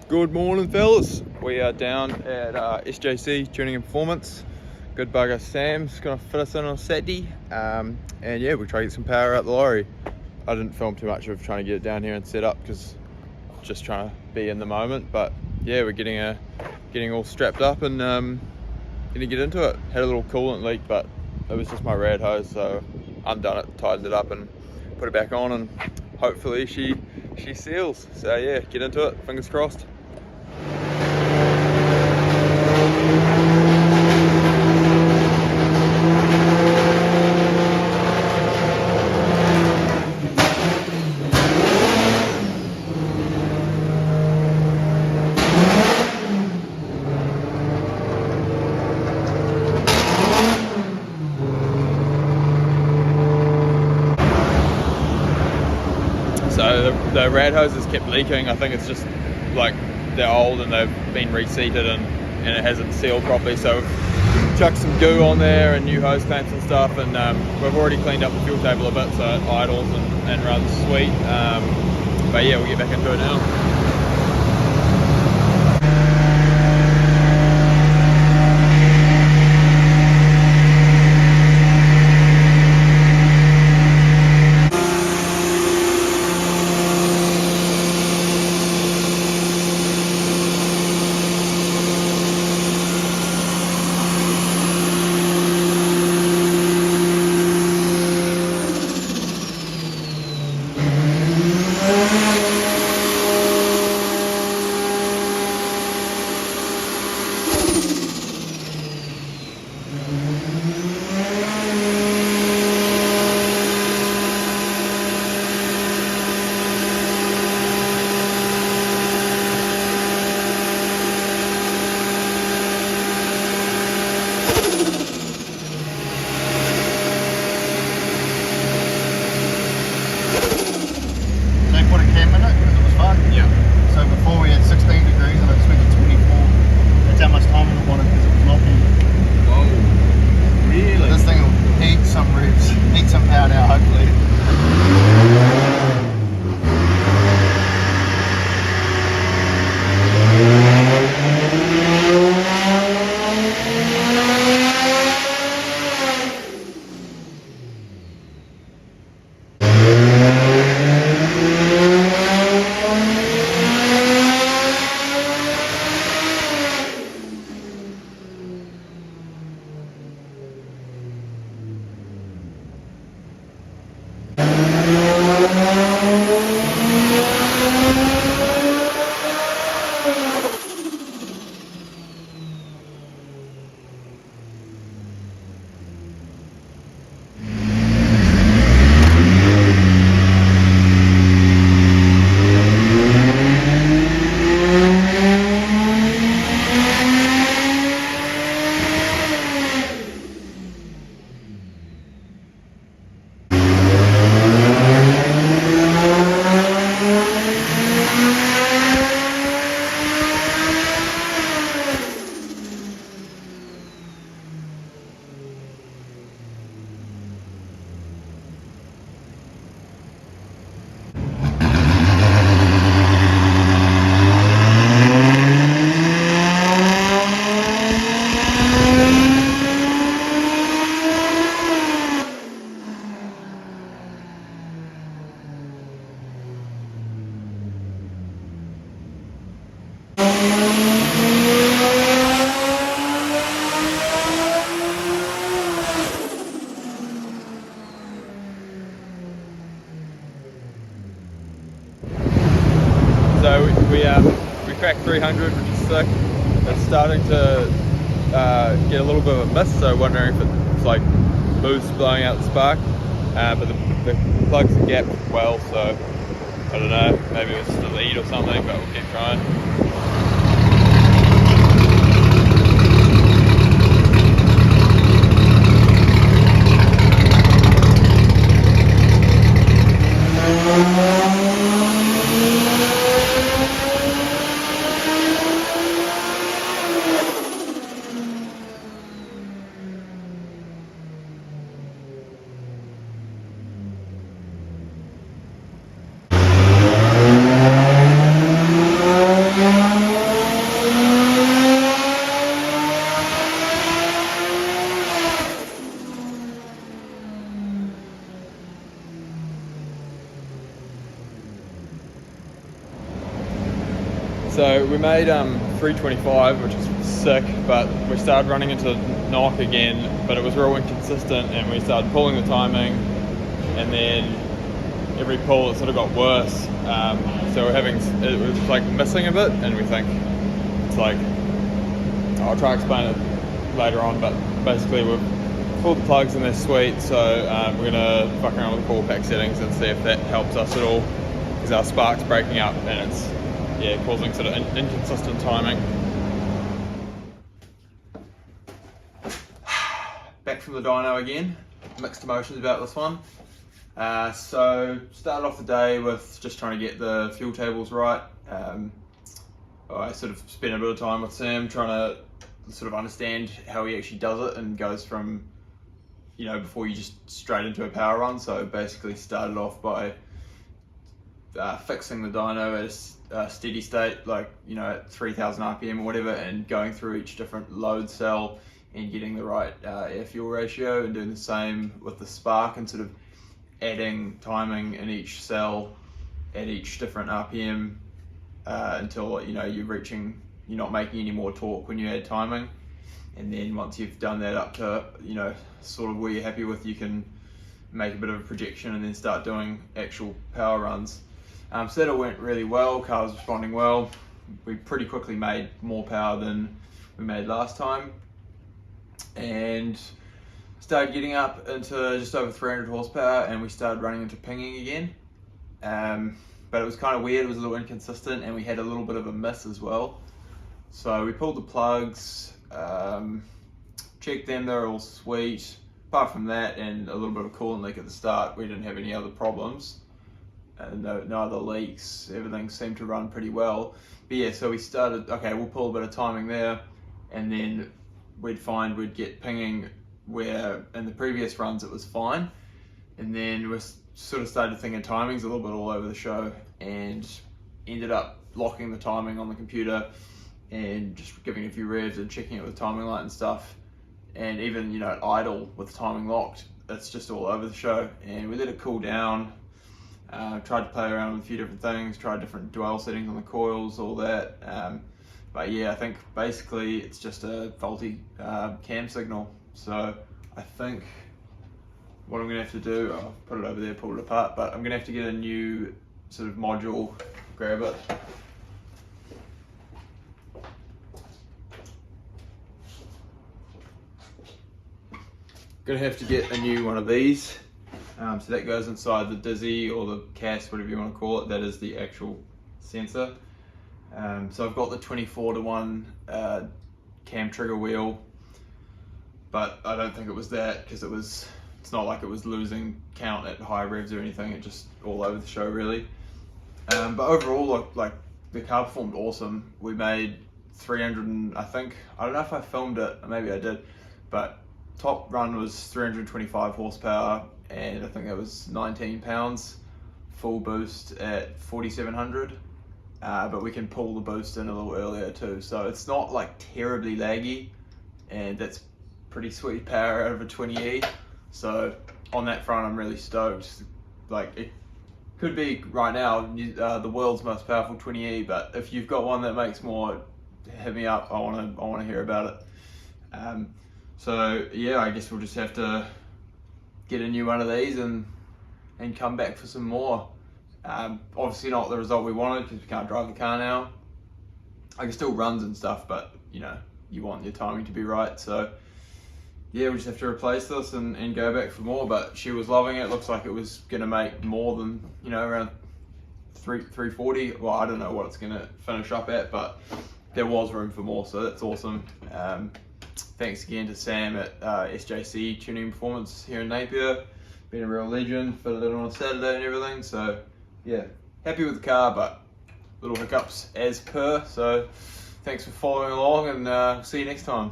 Good morning, fellas. We are down at SJC Tuning and Performance. Good bugger Sam's gonna fit us in on Saturday, and yeah, we'll try to get some power out the lorry. I didn't film too much of trying to get it down here and set up because just trying to be in the moment. But yeah, we're getting all strapped up and gonna get into it. Had a little coolant leak, but it was just my rad hose, so undone it, tightened it up, and put it back on, and hopefully she seals. So yeah, get into it. Fingers crossed. So the rad hoses kept leaking. I think it's just like they're old and they've been reseated and it hasn't sealed properly. So we've chucked some goo on there and new hose clamps and stuff, and we've already cleaned up the fuel table a bit so it idles and runs sweet. But yeah, we'll get back into it now. So we cracked 300, which is sick. It's starting to get a little bit of a mist, so wondering if it's like boost blowing out the spark. But the plugs are gapped well, so I don't know, maybe it's the lead or something, but we'll keep trying. So we made 325, which is sick, but we started running into knock again, but it was real inconsistent, and we started pulling the timing, and then every pull it sort of got worse. So it was like missing a bit, and we think it's like, I'll try to explain it later on, but basically we've pulled the plugs and they're sweet, so we're gonna fuck around with the core pack settings and see if that helps us at all, because our spark's breaking up and it's causing sort of inconsistent timing. Back from the dyno again, mixed emotions about this one. So started off the day with just trying to get the fuel tables right. I sort of spent a bit of time with Sam trying to sort of understand how he actually does it and goes from, before you just straight into a power run. So basically started off by fixing the dyno at a steady state, like, at 3000 RPM or whatever, and going through each different load cell and getting the right air fuel ratio, and doing the same with the spark and sort of adding timing in each cell at each different RPM until you're not making any more torque when you add timing. And then once you've done that up to sort of where you're happy with, you can make a bit of a projection and then start doing actual power runs. So that all went really well. Car was responding well. We pretty quickly made more power than we made last time, and started getting up into just over 300 horsepower, and we started running into pinging again. But it was kind of weird, it was a little inconsistent, and we had a little bit of a miss as well. So we pulled the plugs, checked them, they're all sweet. Apart from that and a little bit of coolant leak at the start, we didn't have any other problems. No other leaks, everything seemed to run pretty well. But yeah, so we started, okay, we'll pull a bit of timing there, and then we'd get pinging where in the previous runs it was fine. And then we sort of started thinking timing's a little bit all over the show, and ended up locking the timing on the computer and just giving a few revs and checking it with timing light and stuff. And even, at idle with the timing locked, it's just all over the show. And we let it cool down. Tried to play around with a few different things, tried different dwell settings on the coils, all that. But yeah, I think basically it's just a faulty cam signal. So I think what I'm gonna have to do, I'll put it over there, pull it apart, but I'm gonna have to get a new sort of module, grab it. Gonna have to get a new one of these. So that goes inside the dizzy or the CAS, whatever you want to call it. That is the actual sensor. So I've got the 24:1 cam trigger wheel, but I don't think it was that, because it's not like it was losing count at high revs or anything. It just all over the show really. But overall, like the car performed awesome. We made 300 and I don't know if I filmed it, maybe I did, but top run was 325 horsepower, and I think that was 19 pounds, full boost at 4700. But we can pull the boost in a little earlier too, so it's not like terribly laggy, and that's pretty sweet power out of a 20E. So on that front, I'm really stoked. Like, it could be right now the world's most powerful 20E, but if you've got one that makes more, hit me up. I want to hear about it. So yeah, I guess we'll just have to get a new one of these and come back for some more. Obviously not the result we wanted, because we can't drive the car now. It still runs and stuff, but you want your timing to be right. So yeah, we just have to replace this and go back for more. But she was loving it. Looks like it was going to make more than, around 340. Well, I don't know what it's going to finish up at, but there was room for more, so that's awesome. Thanks again to Sam at SJC Tuning Performance here in Napier. Been a real legend, fitted it on a Saturday and everything. So yeah, happy with the car, but little hiccups as per. So thanks for following along, and see you next time.